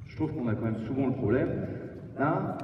Je trouve qu'on a quand même souvent le problème. Là,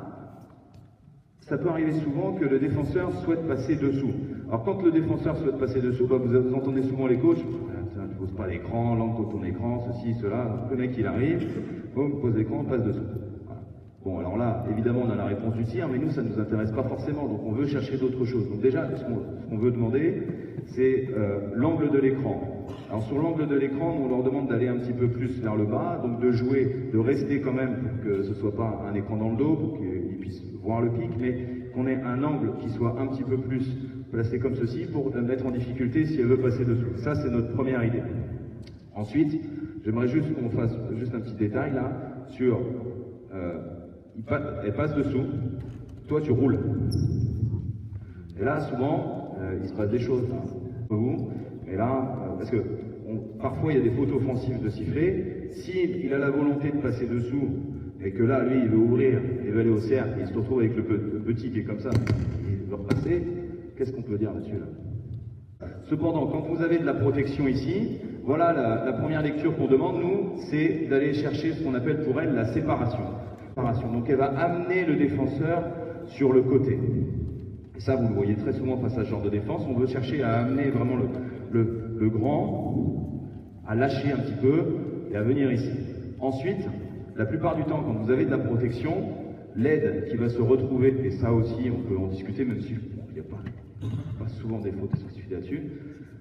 ça peut arriver souvent que le défenseur souhaite passer dessous. Alors quand le défenseur souhaite passer dessous, bah, vous entendez souvent les coachs, tu ne poses pas l'écran, l'angle de ton écran, ceci, cela, le mec il arrive, boum, pose l'écran, passe dessous. Voilà. Bon alors là, évidemment on a la réponse du tir, mais nous ça ne nous intéresse pas forcément, donc on veut chercher d'autres choses. Donc déjà, ce qu'on veut demander, c'est l'angle de l'écran. Alors sur l'angle de l'écran, on leur demande d'aller un petit peu plus vers le bas, donc de jouer, de rester quand même pour que ce ne soit pas un écran dans le dos, pour qu'ils puissent voir le pic, mais qu'on ait un angle qui soit un petit peu plus placé comme ceci pour la mettre en difficulté si elle veut passer dessous. Ça, c'est notre première idée. Ensuite, j'aimerais juste qu'on fasse juste un petit détail là sur elle passe dessous, toi tu roules. Et là, souvent, il se passe des choses. Vous, mais là, parce que parfois il y a des fautes offensives de siffler. S'il a la volonté de passer dessous et que là, lui, il veut ouvrir, il veut aller au cercle, il se retrouve avec le petit qui est comme ça, il veut repasser, qu'est-ce qu'on peut dire là-dessus là? Cependant, quand vous avez de la protection ici, voilà la première lecture qu'on demande, nous, c'est d'aller chercher ce qu'on appelle pour elle la séparation. Donc elle va amener le défenseur sur le côté. Et ça, vous le voyez très souvent face à ce genre de défense, on veut chercher à amener vraiment le grand, à lâcher un petit peu et à venir ici. Ensuite, la plupart du temps, quand vous avez de la protection, l'aide qui va se retrouver, et ça aussi on peut en discuter, même si il n'y a pas souvent des fautes spécifiques là-dessus,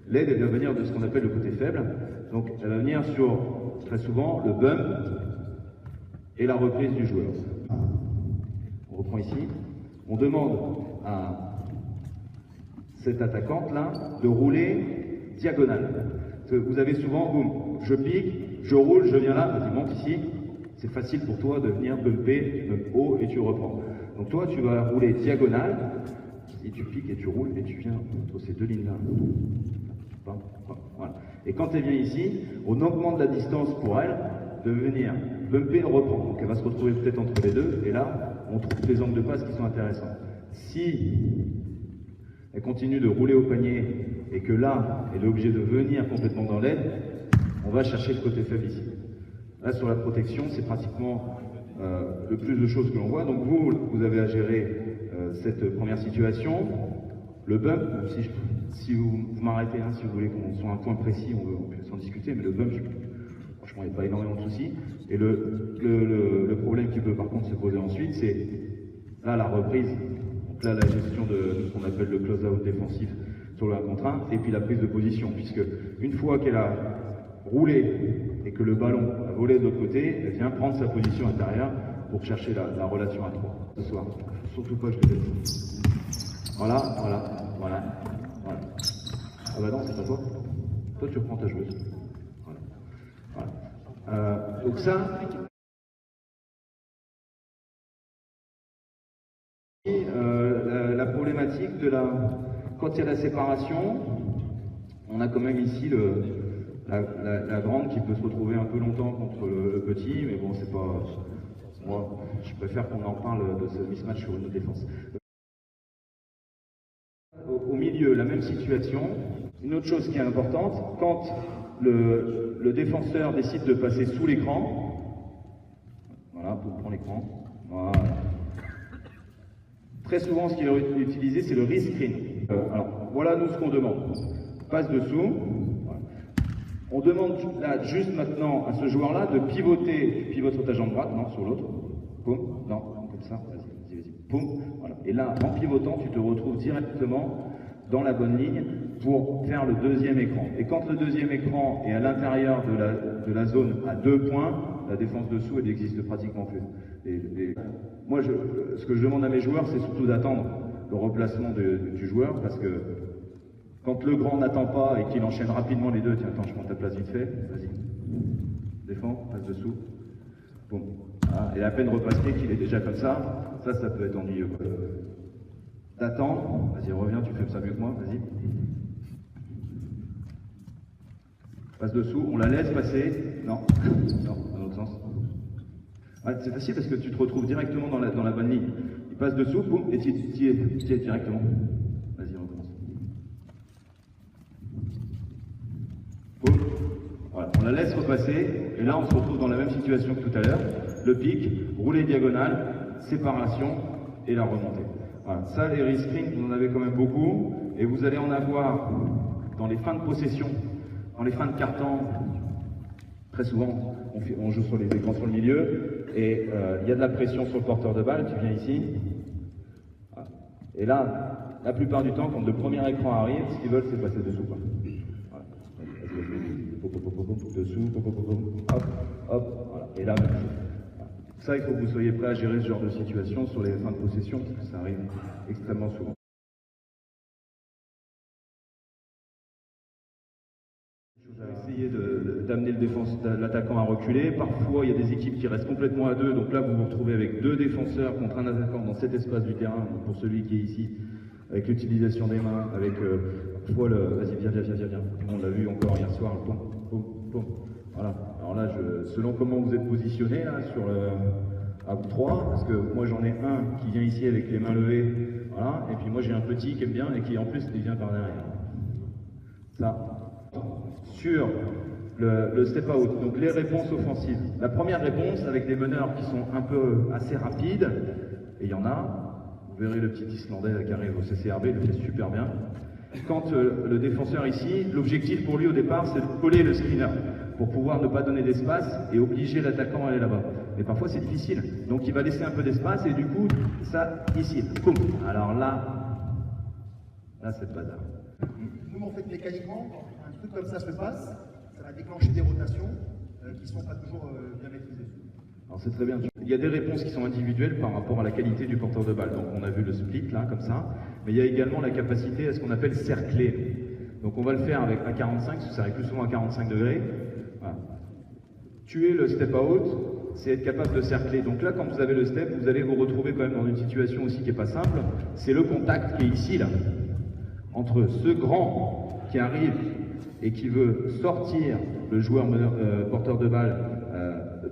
l'aide elle va venir de ce qu'on appelle le côté faible, donc elle va venir sur, très souvent, le bump et la reprise du joueur. On reprend ici, on demande à cette attaquante-là de rouler diagonale. Vous avez souvent, boum, je pique, je roule, je viens là, vas-y, monte ici. C'est facile pour toi de venir bumper haut et tu reprends. Donc toi, tu vas rouler diagonale, et tu piques et tu roules et tu viens entre ces deux lignes-là. Voilà. Et quand elle vient ici, on augmente la distance pour elle de venir bumper et reprendre. Donc elle va se retrouver peut-être entre les deux, et là, on trouve des angles de passe qui sont intéressants. Si elle continue de rouler au panier et que là, elle est obligée de venir complètement dans l'aide, on va chercher le côté faible ici. Là, sur la protection, c'est pratiquement le plus de choses que l'on voit. Donc vous avez à gérer cette première situation. Le bump, si vous m'arrêtez, hein, si vous voulez qu'on soit un point précis, on peut s'en discuter, mais le bump, franchement, il n'y a pas énormément de soucis. Et le problème qui peut par contre se poser ensuite, c'est là la reprise. Donc là, la gestion de ce qu'on appelle le close-out défensif sur le 1 contre 1, et puis la prise de position, puisque une fois qu'elle a roulé et que le ballon a volé de l'autre côté, elle vient prendre sa position intérieure pour chercher la relation à 3 ce soir. Surtout pas, je le laisse. Voilà. Ah bah non, c'est pas toi. Toi, tu reprends ta joueuse. Voilà. Donc ça... la problématique de quand il y a la séparation, on a quand même ici la grande qui peut se retrouver un peu longtemps contre le petit, mais bon, c'est pas... Moi, je préfère qu'on en parle de ce mismatch sur une défense. Au milieu, la même situation. Une autre chose qui est importante, quand le défenseur décide de passer sous l'écran, voilà, pour prendre l'écran, voilà. Très souvent, ce qui est utilisé, c'est le rescreen. Alors, voilà, nous, ce qu'on demande. Passe dessous. Voilà. On demande là, juste maintenant à ce joueur-là de pivoter. Tu pivotes sur ta jambe droite, non, sur l'autre. Poum, non, comme ça, vas-y. Poum, voilà. Et là, en pivotant, tu te retrouves directement dans la bonne ligne pour faire le deuxième écran. Et quand le deuxième écran est à l'intérieur de la zone à 2 points, la défense dessous, elle n'existe pratiquement plus. Moi, ce que je demande à mes joueurs, c'est surtout d'attendre le replacement du joueur, parce que quand le grand n'attend pas et qu'il enchaîne rapidement les deux, tiens, attends, je prends ta place vite fait, vas-y, défends, passe dessous, bon, voilà. Et à peine repassé qu'il est déjà comme ça peut être ennuyeux. D'attendre, vas-y, reviens, tu fais ça mieux que moi, vas-y. Passe dessous, on la laisse passer, non, dans l'autre sens. Ouais, c'est facile parce que tu te retrouves directement dans la bonne ligne. Il passe dessous, boum, et tu y es directement. Vas-y, on recommence. Boum, voilà. Voilà, on la laisse repasser, et là on se retrouve dans la même situation que tout à l'heure. Le pic, rouler diagonale, séparation, et la remontée. Voilà, ça les re-sprints, vous en avez quand même beaucoup, et vous allez en avoir dans les fins de possession, dans les fins de quart-temps. Très souvent, on joue sur les écrans sur le milieu, et il y a de la pression sur le porteur de balle, tu viens ici. Voilà. Et là, la plupart du temps, quand le premier écran arrive, ce qu'ils veulent, c'est passer dessous. Quoi. Voilà. Dessous, hop, hop, voilà. Et là, voilà. Ça, il faut que vous soyez prêts à gérer ce genre de situation sur les fins de possession, parce que ça arrive extrêmement souvent. Essayer d'amener l'attaquant à reculer. Parfois, il y a des équipes qui restent complètement à deux. Donc là, vous vous retrouvez avec deux défenseurs contre un attaquant dans cet espace du terrain. Donc pour celui qui est ici, avec l'utilisation des mains, avec parfois le vas-y, viens. On l'a vu encore hier soir. Pom. Voilà. Alors là, selon comment vous êtes positionné là, à vous trois, parce que moi j'en ai un qui vient ici avec les mains levées, voilà, et puis moi j'ai un petit qui aime bien et qui en plus il vient par derrière. Ça. Sur le step out, donc les réponses offensives. La première réponse avec des meneurs qui sont un peu assez rapides, et il y en a, vous verrez le petit Islandais qui arrive au CCRB, il le fait super bien. Quand le défenseur ici, l'objectif pour lui au départ, c'est de coller le screener, pour pouvoir ne pas donner d'espace et obliger l'attaquant à aller là-bas. Mais parfois c'est difficile, donc il va laisser un peu d'espace et du coup, ça, ici, boum. Alors là c'est le bazar. Nous, en fait, mécaniquement, quand un truc comme ça se passe, ça va déclencher des rotations qui ne sont pas toujours bien maîtrisées. Alors c'est très bien. Il y a des réponses qui sont individuelles par rapport à la qualité du porteur de balle. Donc on a vu le split là, comme ça. Mais il y a également la capacité à ce qu'on appelle cercler. Donc on va le faire avec un 45, parce que ça arrive plus souvent à 45 degrés. Voilà. Tuer le step out, c'est être capable de cercler. Donc là, quand vous avez le step, vous allez vous retrouver quand même dans une situation aussi qui n'est pas simple. C'est le contact qui est ici, là. Entre ce grand qui arrive et qui veut sortir le joueur porteur de balle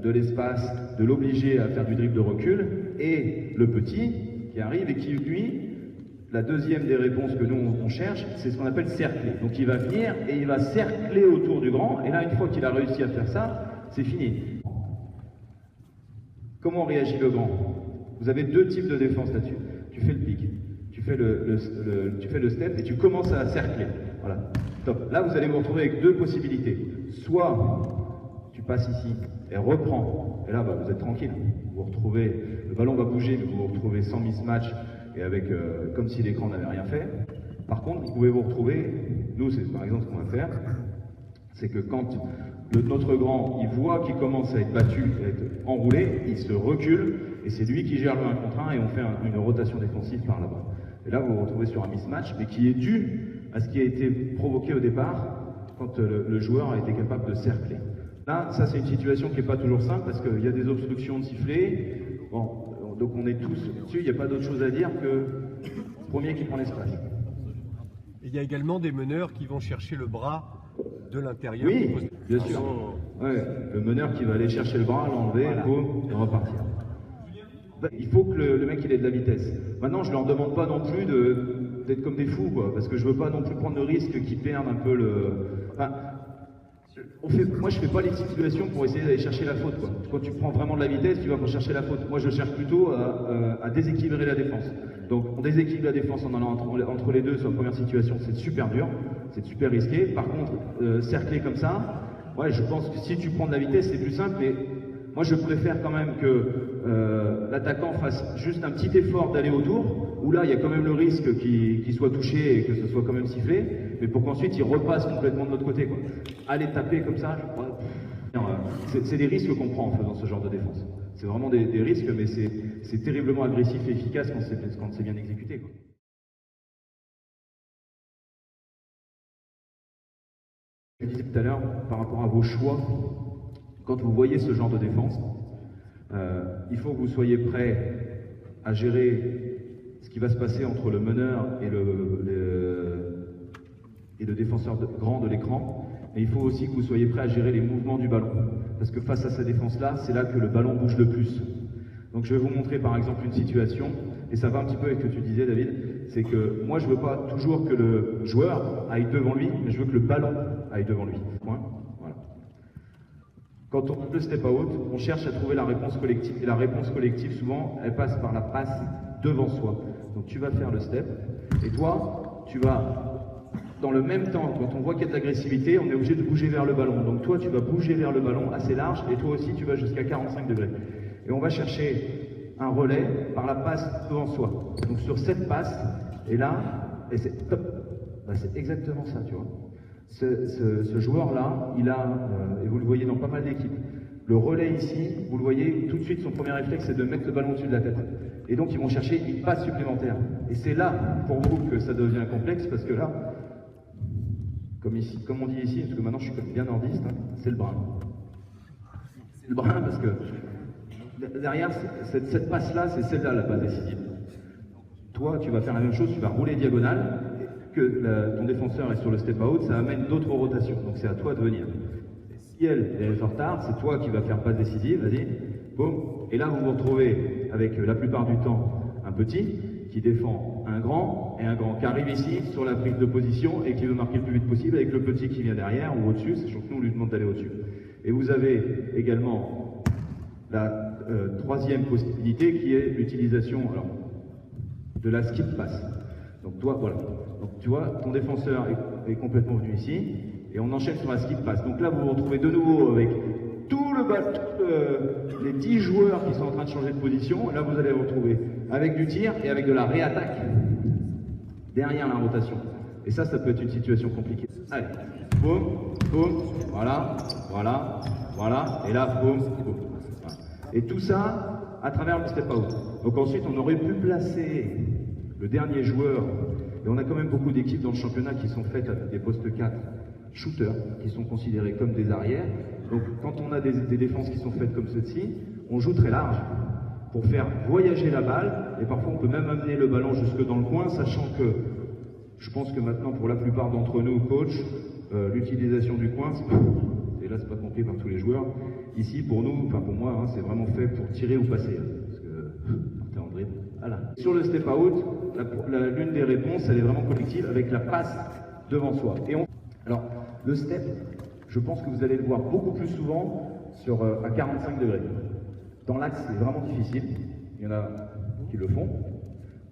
de l'espace, de l'obliger à faire du dribble de recul, et le petit qui arrive et qui, lui, la deuxième des réponses que nous on cherche, c'est ce qu'on appelle cercler. Donc il va venir et il va cercler autour du grand, et là, une fois qu'il a réussi à faire ça, c'est fini. Comment réagit le grand? Vous avez deux types de défense là-dessus. Tu fais le pic. Tu fais le step et tu commences à cercler. Voilà. Top. Là, vous allez vous retrouver avec deux possibilités. Soit tu passes ici et reprends. Et là, vous êtes tranquille. Vous retrouvez, le ballon va bouger, mais vous vous retrouvez sans mismatch et avec comme si l'écran n'avait rien fait. Par contre, vous pouvez vous retrouver. Nous, c'est par exemple ce qu'on va faire, c'est que quand notre grand, il voit qu'il commence à être battu, à être enroulé, il se recule et c'est lui qui gère le 1 contre 1 et on fait une rotation défensive par là-bas. Et là, vous vous retrouvez sur un mismatch, mais qui est dû à ce qui a été provoqué au départ quand le joueur a été capable de cercler. Là, ça c'est une situation qui n'est pas toujours simple parce qu'il y a des obstructions de sifflet. Bon, donc on est tous dessus, il n'y a pas d'autre chose à dire que le premier qui prend l'espace. Il y a également des meneurs qui vont chercher le bras de l'intérieur. Oui, bien sûr. Ouais, le meneur qui va aller chercher le bras, l'enlever, voilà. Et repartir. Il faut que le mec il ait de la vitesse. Maintenant, je leur demande pas non plus d'être comme des fous, quoi, parce que je veux pas non plus prendre le risque qu'ils perdent un peu le. Enfin, moi, je fais pas les situations pour essayer d'aller chercher la faute, quoi. Quand tu prends vraiment de la vitesse, tu vas pour chercher la faute. Moi, je cherche plutôt à déséquilibrer la défense. Donc, on déséquilibre la défense en allant entre les deux sur la première situation, c'est super dur, c'est super risqué. Par contre, cercler comme ça, ouais, je pense que si tu prends de la vitesse, c'est plus simple, mais moi, je préfère quand même que l'attaquant fasse juste un petit effort d'aller autour, où là, il y a quand même le risque qu'il soit touché et que ce soit quand même sifflé, mais pour qu'ensuite, il repasse complètement de l'autre côté, quoi. Aller taper comme ça, c'est des risques qu'on prend en faisant ce genre de défense. C'est vraiment des risques, mais c'est terriblement agressif et efficace quand c'est bien exécuté, quoi. Je disais tout à l'heure, par rapport à vos choix, quand vous voyez ce genre de défense, il faut que vous soyez prêts à gérer ce qui va se passer entre le meneur et le défenseur grand de l'écran. Mais il faut aussi que vous soyez prêts à gérer les mouvements du ballon. Parce que face à cette défense-là, c'est là que le ballon bouge le plus. Donc je vais vous montrer par exemple une situation, et ça va un petit peu avec ce que tu disais, David, c'est que moi je veux pas toujours que le joueur aille devant lui, mais je veux que le ballon aille devant lui. Point. Voilà. Quand on fait le step out, on cherche à trouver la réponse collective. Et la réponse collective, souvent, elle passe par la passe devant soi. Donc tu vas faire le step, et toi, tu vas, dans le même temps, quand on voit qu'il y a de l'agressivité, on est obligé de bouger vers le ballon. Donc toi, tu vas bouger vers le ballon assez large, et toi aussi, tu vas jusqu'à 45 degrés. Et on va chercher un relais par la passe devant soi. Donc sur cette passe, et là, et c'est top. Bah, c'est exactement ça, tu vois. Ce joueur-là, il a, et vous le voyez dans pas mal d'équipes, le relais ici, vous le voyez, tout de suite, son premier réflexe, c'est de mettre le ballon au-dessus de la tête. Et donc, ils vont chercher une passe supplémentaire. Et c'est là, pour vous, que ça devient complexe, parce que là, comme on dit ici, parce que maintenant je suis bien nordiste, hein, c'est le brin. C'est le brin parce que derrière, cette passe-là, c'est celle-là la passe décisive. Toi, tu vas faire la même chose, tu vas rouler diagonale, que ton défenseur est sur le step out, ça amène d'autres rotations. Donc c'est à toi de venir. Si elle est en retard, c'est toi qui vas faire passe décisive, vas-y, boum. Et là, vous vous retrouvez avec la plupart du temps un petit qui défend un grand, et un grand qui arrive ici sur la prise de position et qui veut marquer le plus vite possible avec le petit qui vient derrière ou au-dessus, sachant que nous on lui demande d'aller au-dessus. Et vous avez également la troisième possibilité qui est l'utilisation de la skip pass. Donc toi, voilà. Donc tu vois, ton défenseur est complètement venu ici, et on enchaîne sur la skip pass. Donc là, vous vous retrouvez de nouveau avec tout le ballon, les 10 joueurs qui sont en train de changer de position. Là, vous allez vous retrouver avec du tir et avec de la réattaque derrière la rotation. Et ça peut être une situation compliquée. Allez, boum, boum, voilà, voilà, voilà, et là, boum, boum. Voilà. Et tout ça à travers le step out. Donc ensuite, on aurait pu placer le dernier joueur, et on a quand même beaucoup d'équipes dans le championnat qui sont faites avec des postes 4 shooters, qui sont considérés comme des arrières. Donc quand on a des défenses qui sont faites comme ceci, on joue très large pour faire voyager la balle, et parfois on peut même amener le ballon jusque dans le coin, sachant que je pense que maintenant pour la plupart d'entre nous, coach, l'utilisation du coin, et là c'est pas compris par tous les joueurs, ici pour nous, enfin pour moi, hein, c'est vraiment fait pour tirer ou passer, hein, parce que t'es en dribble. Voilà. Sur le step out, l'une des réponses, elle est vraiment collective avec la passe devant soi. Alors, le step, je pense que vous allez le voir beaucoup plus souvent à 45 degrés. Dans l'axe, c'est vraiment difficile. Il y en a qui le font,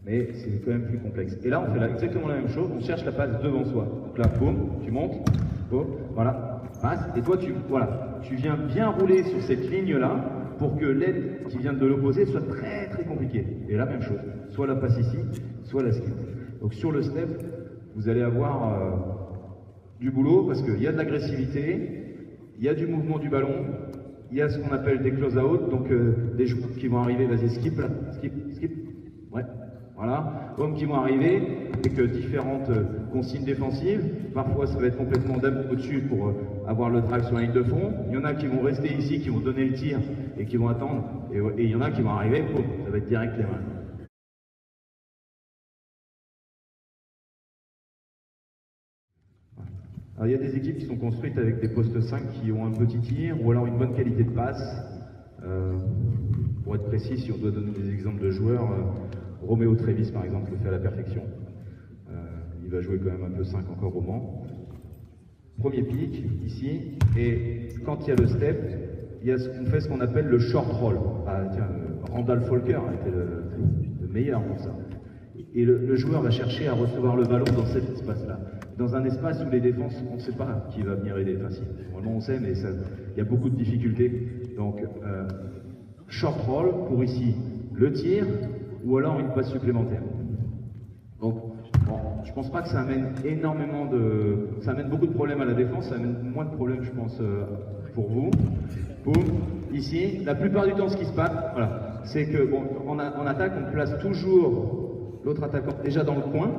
mais c'est quand même plus complexe. Et là, on fait exactement la même chose. On cherche la passe devant soi. Donc là, boum, tu montes, boum, voilà, passe. Et toi, tu viens bien rouler sur cette ligne-là pour que l'aide qui vient de l'opposé soit très très compliquée. Et la même chose, soit la passe ici, soit la skip. Donc sur le step, vous allez avoir du boulot parce qu'il y a de l'agressivité, il y a du mouvement du ballon, il y a ce qu'on appelle des close-out, donc des joueurs qui vont arriver, vas-y, skip là, skip, skip, ouais, voilà, comme qui vont arriver avec différentes consignes défensives. Parfois ça va être complètement au-dessus pour avoir le drive sur la ligne de fond. Il y en a qui vont rester ici, qui vont donner le tir et qui vont attendre, et il y en a qui vont arriver, boum, ça va être direct les mains. Alors, il y a des équipes qui sont construites avec des postes 5 qui ont un petit tir ou alors une bonne qualité de passe. Pour être précis, si on doit donner des exemples de joueurs, Roméo Trévis par exemple le fait à la perfection. Il va jouer quand même un peu 5 encore au Mans. Premier pic ici, et quand il y a le step, on fait ce qu'on appelle le short roll. Ah, tiens, Randall Folker était le meilleur pour ça. Et le joueur va chercher à recevoir le ballon dans cet espace-là. Dans un espace où les défenses, on ne sait pas qui va venir aider. Enfin, si, normalement on sait, mais il y a beaucoup de difficultés. Donc, short roll pour ici le tir ou alors une passe supplémentaire. Donc, bon, je pense pas que ça amène énormément ça amène beaucoup de problèmes à la défense, ça amène moins de problèmes, je pense, pour vous. Boum, ici, la plupart du temps, ce qui se passe, voilà, c'est que bon, en attaque, on place toujours l'autre attaquant déjà dans le coin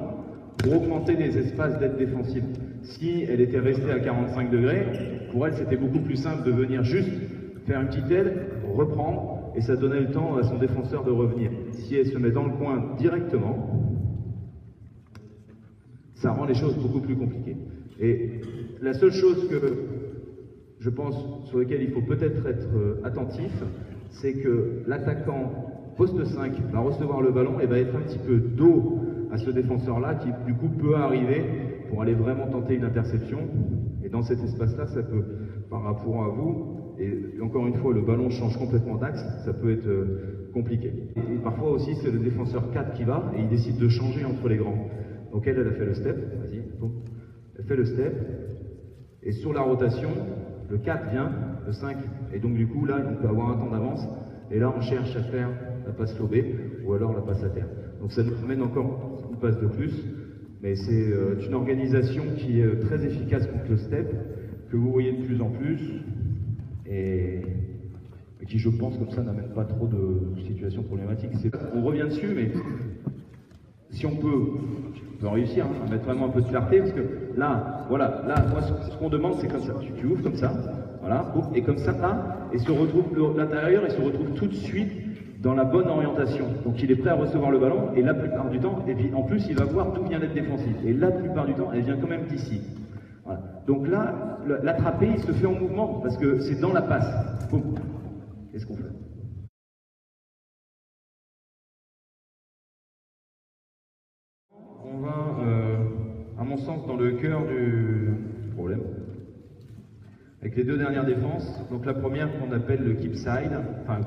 pour augmenter les espaces d'aide défensive. Si elle était restée à 45 degrés, pour elle, c'était beaucoup plus simple de venir juste faire une petite aide, reprendre, et ça donnait le temps à son défenseur de revenir. Si elle se met dans le coin directement, ça rend les choses beaucoup plus compliquées. Et la seule chose que je pense sur laquelle il faut peut-être être attentif, c'est que l'attaquant poste 5 va recevoir le ballon et va être un petit peu dos à ce défenseur-là qui du coup peut arriver pour aller vraiment tenter une interception. Et dans cet espace-là, ça peut, par rapport à vous, Et encore une fois, le ballon change complètement d'axe, ça peut être compliqué. Et parfois aussi, c'est le défenseur 4 qui va et il décide de changer entre les grands. Donc elle a fait le step, vas-y, elle fait le step, et sur la rotation, le 4 vient, le 5, et donc du coup là, on peut avoir un temps d'avance, et là on cherche à faire la passe lobée, ou alors la passe à terre. Donc ça nous amène encore une passe de plus, mais c'est une organisation qui est très efficace contre le step, que vous voyez de plus en plus, et qui, je pense, comme ça, n'amène pas trop de situations problématiques. On revient dessus, mais si on peut en réussir, hein, à mettre vraiment un peu de clarté, parce que là, voilà, là, moi, ce qu'on demande, c'est comme ça. Tu ouvres comme ça, voilà, et comme ça, là, et se retrouve l'intérieur, et se retrouve tout de suite dans la bonne orientation. Donc il est prêt à recevoir le ballon, et la plupart du temps, et puis en plus, il va voir d'où vient l'aide défensive. Et la plupart du temps, elle vient quand même d'ici. Voilà. Donc là, l'attraper, il se fait en mouvement, parce que c'est dans la passe. Qu'est-ce qu'on fait? On va, à mon sens, dans le cœur du problème. Avec les deux dernières défenses. Donc la première qu'on appelle le keep side, enfin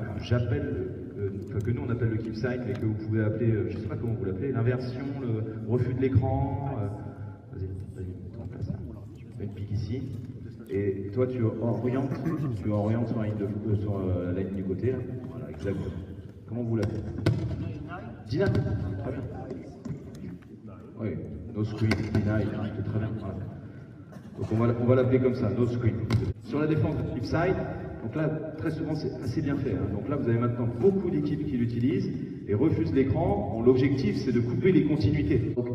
que nous on appelle le keep side, mais que vous pouvez appeler, je ne sais pas comment vous l'appelez, l'inversion, le refus de l'écran. Vas-y, mets-toi en place là. Fais une pique ici. Et toi tu orientes sur la ligne du côté là. Voilà, exactement. Comment vous l'appelez? Dina. Très bien. Oui, no screen, deny, c'est très bien. Voilà. Donc on va l'appeler comme ça, no screen. Sur la défense de keep side, donc là, très souvent, c'est assez bien fait. Hein. Donc là, vous avez maintenant beaucoup d'équipes qui l'utilisent et refusent l'écran. Bon, l'objectif, c'est de couper les continuités. Donc,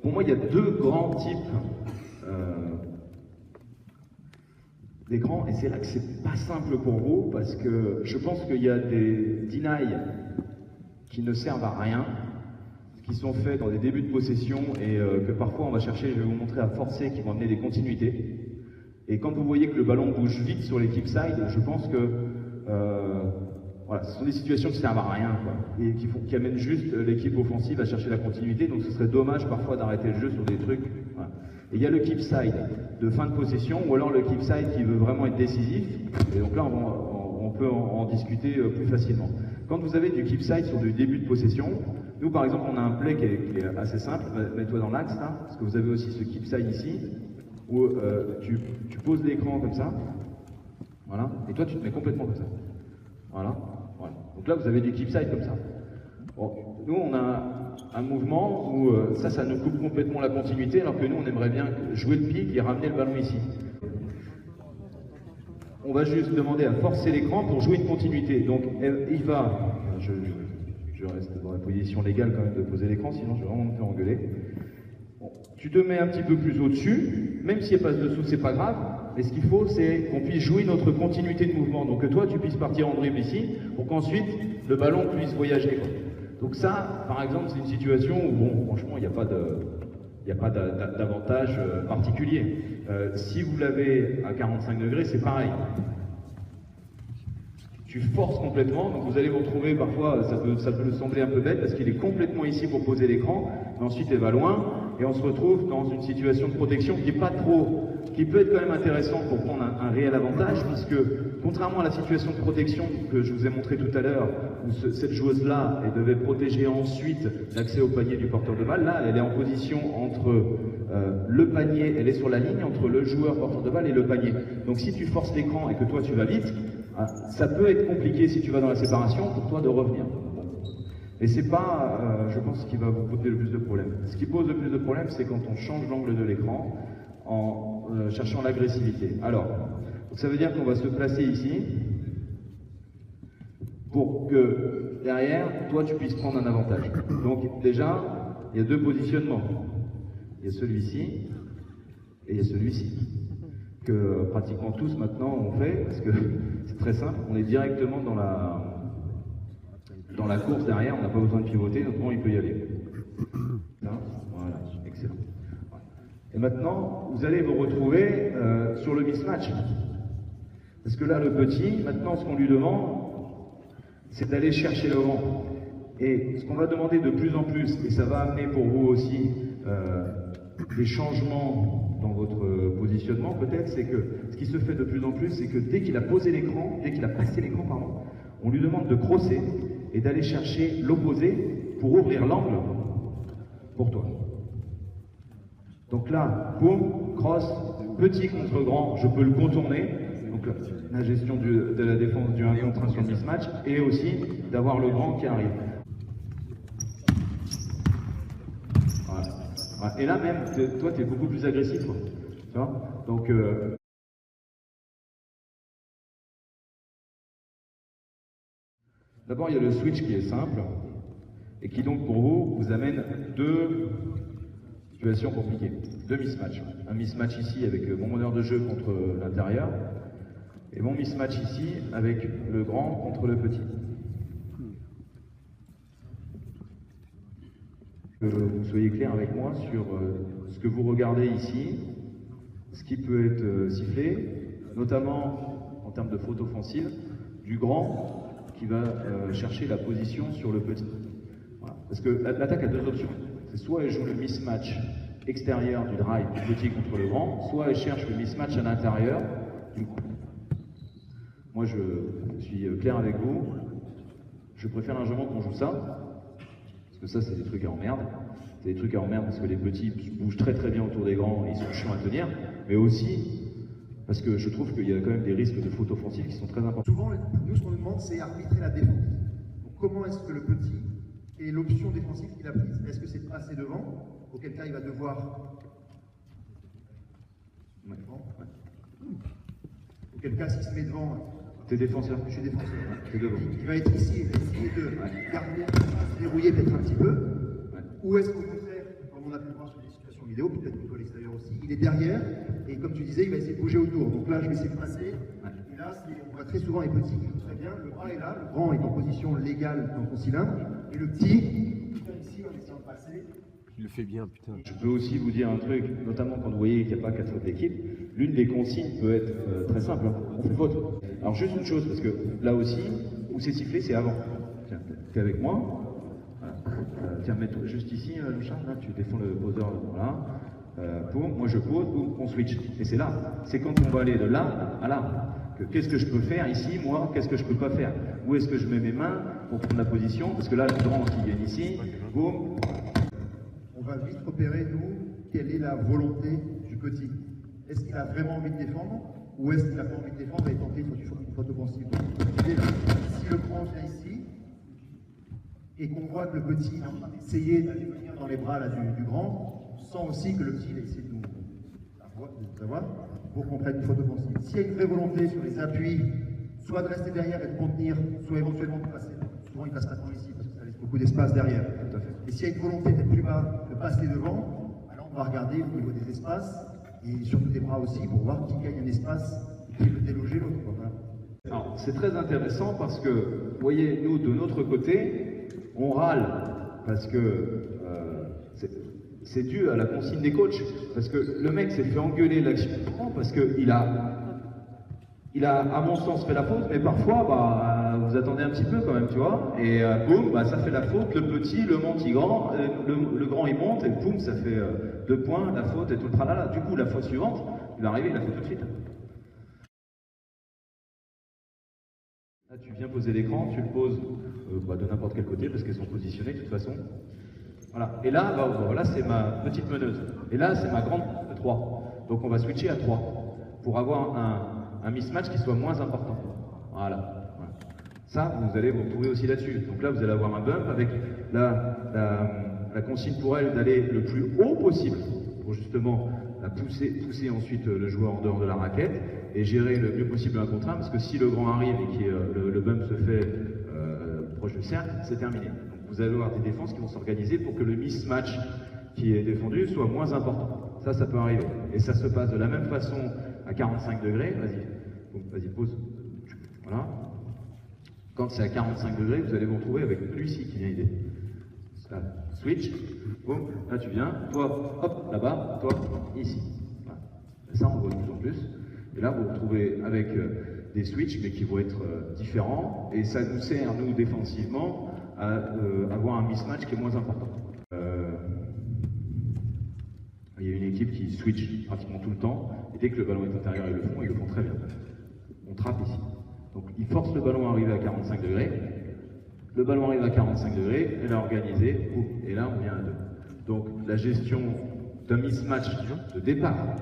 pour moi, il y a deux grands types d'écran, et c'est là que c'est pas simple pour vous, parce que je pense qu'il y a des deny qui ne servent à rien, qui sont faits dans des débuts de possession et que parfois on va chercher, je vais vous montrer, à forcer, qui vont amener des continuités. Et quand vous voyez que le ballon bouge vite sur les keep side, je pense que voilà, ce sont des situations qui ne servent à rien, quoi, et qui amènent juste l'équipe offensive à chercher la continuité. Donc ce serait dommage parfois d'arrêter le jeu sur des trucs. Voilà. Et il y a le keep side de fin de possession, ou alors le keep side qui veut vraiment être décisif. Et donc là, on peut en discuter plus facilement. Quand vous avez du keep side sur du début de possession, nous par exemple, on a un play qui est assez simple. Mets-toi dans l'axe là, parce que vous avez aussi ce keep side ici, où tu poses l'écran comme ça, voilà, et toi tu te mets complètement comme ça. Voilà. Voilà. Donc là, vous avez du keep side comme ça. Bon, nous, on a un mouvement où ça nous coupe complètement la continuité, alors que nous, on aimerait bien jouer le pic et ramener le ballon ici. On va juste demander à forcer l'écran pour jouer une continuité. Donc, il va... Je reste dans la position légale quand même de poser l'écran, sinon je vais vraiment me faire engueuler. Bon, tu te mets un petit peu plus au-dessus, même si elle passe dessous, c'est pas grave. Mais ce qu'il faut, c'est qu'on puisse jouer notre continuité de mouvement. Donc que toi, tu puisses partir en dribble ici, pour qu'ensuite, le ballon puisse voyager, quoi. Donc ça, par exemple, c'est une situation où, bon, franchement, il n'y a pas d'avantage particulier. Si vous l'avez à 45 degrés, c'est pareil. Tu forces complètement, donc vous allez vous retrouver parfois, ça peut sembler un peu bête, parce qu'il est complètement ici pour poser l'écran, mais ensuite il va loin, et on se retrouve dans une situation de protection qui peut être quand même intéressant pour prendre un réel avantage, puisque contrairement à la situation de protection que je vous ai montré tout à l'heure, où cette joueuse-là, elle devait protéger ensuite l'accès au panier du porteur de balle, là, elle est en position entre le panier, elle est sur la ligne entre le joueur porteur de balle et le panier. Donc si tu forces l'écran et que toi tu vas vite, ça peut être compliqué si tu vas dans la séparation pour toi de revenir. Et c'est pas, je pense, ce qui va vous poser le plus de problèmes. Ce qui pose le plus de problèmes, c'est quand on change l'angle de l'écran en cherchant l'agressivité. Alors, ça veut dire qu'on va se placer ici pour que derrière, toi, tu puisses prendre un avantage. Donc déjà, il y a deux positionnements. Il y a celui-ci et il y a celui-ci. Que pratiquement tous maintenant on fait, parce que c'est très simple, on est directement dans la course derrière, on n'a pas besoin de pivoter, donc il peut y aller. Voilà, excellent. Et maintenant, vous allez vous retrouver sur le mismatch. Parce que là, le petit, maintenant, ce qu'on lui demande, c'est d'aller chercher le vent. Et ce qu'on va demander de plus en plus, et ça va amener pour vous aussi des changements dans votre positionnement, peut-être, c'est que ce qui se fait de plus en plus, c'est que dès qu'il a posé l'écran, dès qu'il a passé l'écran, pardon, on lui demande de crosser et d'aller chercher l'opposé pour ouvrir l'angle pour toi. Donc là, boum, cross, petit contre grand, je peux le contourner. Donc la gestion de la défense du 1 contre 1 sur le mismatch et aussi d'avoir le grand qui arrive. Voilà. Et là même, toi tu es beaucoup plus agressif. Quoi. Tu vois. Donc d'abord il y a le switch qui est simple et qui donc pour vous amène deux situations compliquées, deux mismatchs. Un mismatch ici avec mon meneur de jeu contre l'intérieur et mon mismatch ici avec le grand contre le petit. Que vous soyez clair avec moi sur ce que vous regardez ici, ce qui peut être sifflé, notamment en termes de faute offensive, du grand qui va chercher la position sur le petit. Voilà. Parce que l'attaque a deux options. C'est soit elle joue le mismatch extérieur du drive du petit contre le grand, soit elle cherche le mismatch à l'intérieur du grand. Moi je suis clair avec vous, je préfère largement qu'on joue ça. Parce que ça, c'est des trucs à emmerde. C'est des trucs à emmerde parce que les petits bougent très très bien autour des grands et ils sont chiants à tenir. Mais aussi parce que je trouve qu'il y a quand même des risques de faute offensive qui sont très importants. Souvent, nous, ce qu'on nous demande, c'est arbitrer la défense. Donc, comment est-ce que le petit est l'option défensive qu'il a prise? Est-ce que c'est de passer devant? Auquel cas, il va devoir... Ouais. Auquel cas, s'il se met devant... T'es défenseur? Je suis défenseur. T'es devant. Il va être ici, il va essayer de garder, se dérouiller peut-être un petit peu. Ouais. Ou est-ce qu'au contraire, comme on a pu le voir sur des situations vidéo, peut-être plutôt à l'extérieur aussi, il est derrière, et comme tu disais, il va essayer de bouger autour. Donc là, je vais essayer de passer. Ouais. Et là, on voit très souvent les petits qui jouent très bien. Le bras est là, le grand est en position légale dans son cylindre, et le petit, il vient ici en essayant de passer. Il le fait bien, putain. Je peux aussi vous dire un truc, notamment quand vous voyez qu'il n'y a pas 4 fautes d'équipe, l'une des consignes peut être très simple, hein. On fait faute. Alors juste une chose, parce que là aussi, où c'est sifflé, c'est avant. Tiens, t'es avec moi. Voilà. Tiens, mets-toi juste ici, le chat, là, tu défends le poseur, voilà. Moi je pose, boum, on switch. Et c'est là, c'est quand on va aller de là à là. Qu'est-ce que je peux faire ici, moi, qu'est-ce que je peux pas faire? Où est-ce que je mets mes mains pour prendre la position? Parce que là, le grand qui vient ici, boum. On va vite repérer, nous, quelle est la volonté du petit. Est-ce qu'il a vraiment envie de défendre ou est-ce qu'il n'a pas envie de défendre et tenter une faute offensive? Si le grand vient ici et qu'on voit que le petit est en train d'essayer d'aller venir dans les bras là, du grand, on sent aussi que le petit va essayer de nous avoir pour qu'on prenne une faute offensive. S'il y a une vraie volonté sur les appuis, soit de rester derrière et de contenir, soit éventuellement de passer. Souvent il passe pas trop ici parce que ça laisse beaucoup d'espace derrière. Tout à fait. Et s'il y a une volonté d'être plus bas, de passer devant, alors on va regarder au niveau des espaces et surtout des bras aussi pour voir qui gagne un espace et qui peut déloger l'autre. Voilà. Alors c'est très intéressant parce que, vous voyez, nous de notre côté, on râle parce que c'est dû à la consigne des coachs. Parce que le mec s'est fait engueuler l'action parce qu'il a, à mon sens, fait la faute, mais parfois, bah, vous attendez un petit peu quand même, tu vois, et boum, bah, ça fait la faute, le petit, le monte, il grand, le grand il monte, et boum, ça fait 2 points, la faute et tout le tralala. Du coup, la faute suivante, il va arriver, il la fait tout de suite. Là, tu viens poser l'écran, tu le poses de n'importe quel côté, parce qu'elles sont positionnées de toute façon. Voilà. Et là, bah, voilà, c'est ma petite meneuse. Et là, c'est ma grande 3. Donc on va switcher à 3 pour avoir un mismatch qui soit moins important. Voilà. Ça, vous allez vous retrouver aussi là-dessus. Donc là, vous allez avoir un bump avec la consigne pour elle d'aller le plus haut possible pour justement pousser ensuite le joueur en dehors de la raquette et gérer le mieux possible un contre un, parce que si le grand arrive et que le bump se fait proche du cercle, c'est terminé. Donc vous allez avoir des défenses qui vont s'organiser pour que le mismatch qui est défendu soit moins important. Ça peut arriver. Et ça se passe de la même façon à 45 degrés. Vas-y, pause. Voilà. Quand c'est à 45 degrés, vous allez vous retrouver avec celui-ci qui vient aider. Là, switch, boum, là tu viens, toi, hop, là-bas, toi, ici. Voilà. Ça, on voit de plus en plus. Et là, vous vous retrouvez avec des switches, mais qui vont être différents. Et ça nous sert, nous, défensivement, à avoir un mismatch qui est moins important. Il y a une équipe qui switch pratiquement tout le temps, et dès que le ballon est intérieur, ils le font très bien. On trappe ici. Donc ils forcent le ballon à arriver à 45 degrés, le ballon arrive à 45 degrés, elle est organisée, et là on vient à 2. Donc la gestion d'un mismatch de départ,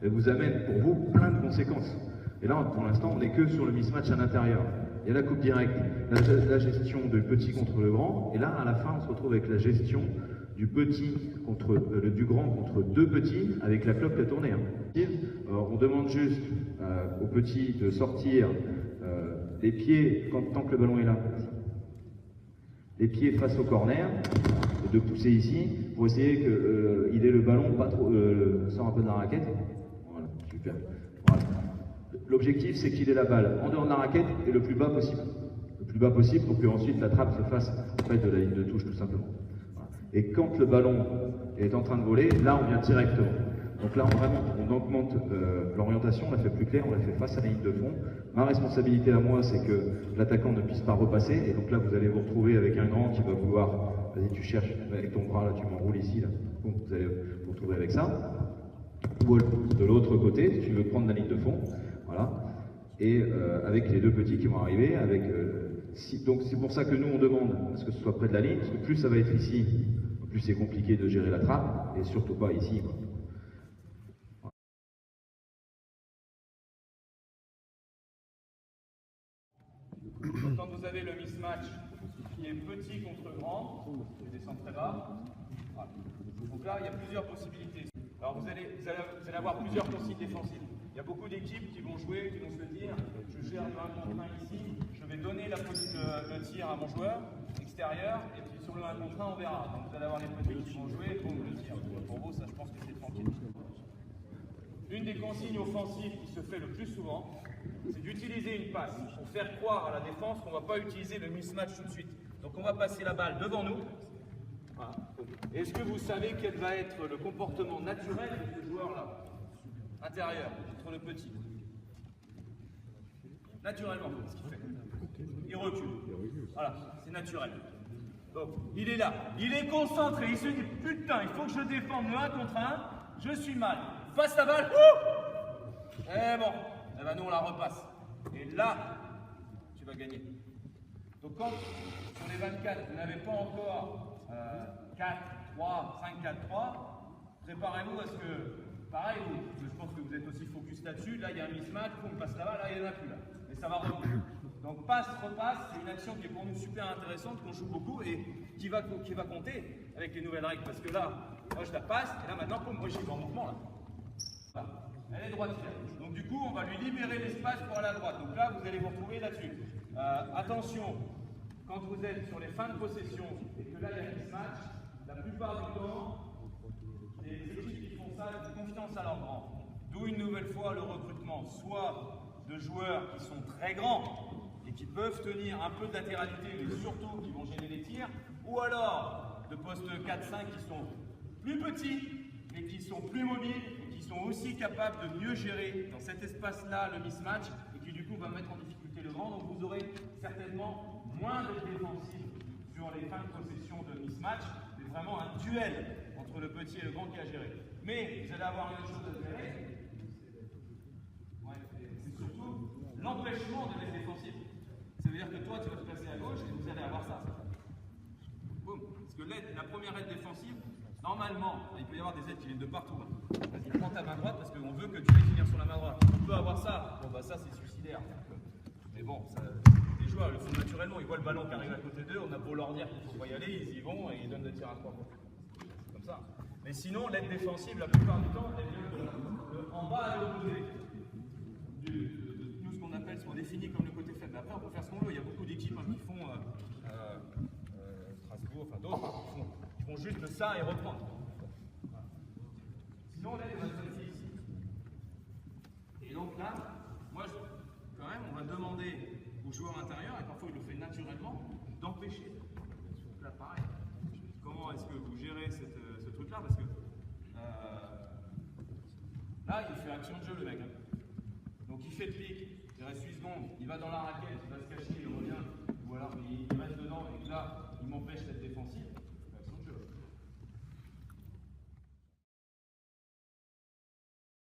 elle vous amène pour vous plein de conséquences. Et là, pour l'instant, on n'est que sur le mismatch à l'intérieur. Il y a la coupe directe, la gestion de petit contre le grand, et là, à la fin, on se retrouve avec la gestion du du grand contre deux petits, avec la clope qui a tourné. On demande juste aux petits de sortir les pieds tant que le ballon est là. Les pieds face au corner, et de pousser ici, pour essayer qu'il ait le ballon pas trop, sort un peu de la raquette. Voilà, super. Voilà. L'objectif, c'est qu'il ait la balle en dehors de la raquette et le plus bas possible. Le plus bas possible pour qu'ensuite la trappe se fasse près de la ligne de touche, tout simplement. Voilà. Et quand le ballon est en train de voler, là, on vient directement. Donc là, on augmente l'orientation, on la fait plus claire, on la fait face à la ligne de fond. Ma responsabilité à moi, c'est que l'attaquant ne puisse pas repasser. Et donc là, vous allez vous retrouver avec un grand qui va vouloir, vas-y, tu cherches avec ton bras, là, tu m'enroules ici, là. Bon, vous allez vous retrouver avec ça. Ou de l'autre côté, si tu veux prendre la ligne de fond, voilà. Et avec les deux petits qui vont arriver, donc c'est pour ça que nous, on demande à ce que ce soit près de la ligne, parce que plus ça va être ici, plus c'est compliqué de gérer la trappe, et surtout pas ici, quoi. Quand vous avez le mismatch qui est petit contre grand, je descends très bas. Voilà. Donc là, il y a plusieurs possibilités. Alors vous allez avoir plusieurs consignes défensives. Il y a beaucoup d'équipes qui vont jouer, qui vont se dire, je gère le 1 contre 1 ici, je vais donner le tir à mon joueur extérieur, et puis sur le 1 contre 1, on verra. Donc vous allez avoir les petits qui vont jouer, boum, le tir. Pour vous, ça, je pense que c'est tranquille. Une des consignes offensives qui se fait le plus souvent, c'est d'utiliser une passe pour faire croire à la défense qu'on ne va pas utiliser le mismatch tout de suite. Donc on va passer la balle devant nous. Voilà. Est-ce que vous savez quel va être le comportement naturel de ce joueur-là, intérieur, entre le petit? Naturellement, ce qu'il fait. Il recule. Voilà, c'est naturel. Donc, il est là, il est concentré, il se dit, putain, il faut que je défende le 1 contre 1, je suis mal. Passe la balle, et bon, eh ben nous on la repasse. Et là, tu vas gagner. Donc quand, sur les 24, vous n'avez pas encore 4, 3, 5, 4, 3, préparez-vous à ce que, pareil, je pense que vous êtes aussi focus là-dessus, là il y a un mismatch, on passe là-bas, là il n'y en a plus là. Mais ça va revenir. Donc passe, repasse, c'est une action qui est pour nous super intéressante, qu'on joue beaucoup et qui va compter avec les nouvelles règles. Parce que là, moi je la passe, et là maintenant, moi j'y vais en mouvement là. Voilà. Elle est droitière. Donc du coup, on va lui libérer l'espace pour aller à droite. Donc là, vous allez vous retrouver là-dessus. Attention, quand vous êtes sur les fins de possession et que là, il y a un mismatch, la plupart du temps, les équipes qui font ça, ils ont confiance à leur grand. D'où une nouvelle fois le recrutement, soit de joueurs qui sont très grands et qui peuvent tenir un peu de latéralité, mais surtout qui vont gêner les tirs, ou alors de postes 4-5 qui sont plus petits, mais qui sont plus mobiles, et qui sont aussi capables de mieux gérer dans cet espace-là le mismatch, et qui du coup va mettre en difficulté le grand. Donc vous aurez certainement moins de défensive sur les fins de possession de mismatch, c'est vraiment un duel entre le petit et le grand qui a géré. Mais vous allez avoir une chose à gérer, c'est surtout l'empêchement de l'aide défensive. Ça veut dire que toi tu vas te placer à gauche et vous allez avoir ça. Boum. Parce que la première aide défensive, normalement, il peut y avoir des aides qui viennent de partout. Vas-y, prends ta main droite parce qu'on veut que tu ailles finir sur la main droite. On peut avoir ça. Bon, bah ça, c'est suicidaire. Mais bon, les joueurs le font naturellement. Ils voient le ballon qui arrive à côté d'eux. On a beau leur dire qu'il ne faut pas y aller. Ils y vont et ils donnent le tir à 3 points. Comme ça. Mais sinon, l'aide défensive, la plupart du temps, elle vient en bas à l'opposé. Nous, ce qu'on appelle, ce qu'on définit comme le côté faible. Après, on peut faire ce qu'on veut. Il y a beaucoup d'équipes qui font Strasbourg, enfin d'autres, qui font juste ça et reprendre. Voilà. Sinon, là, on va se laisser ici. Et donc là, moi, quand même, on va demander aux joueurs intérieurs, et parfois il le fait naturellement, d'empêcher. Donc là, pareil. Comment est-ce que vous gérez ce truc-là? Parce que là, il fait action de jeu, le mec. Donc il fait le pic, il reste 8 secondes, il va dans la raquette, il va se cacher, il revient, ou alors il reste dedans, et là, il m'empêche cette défensive.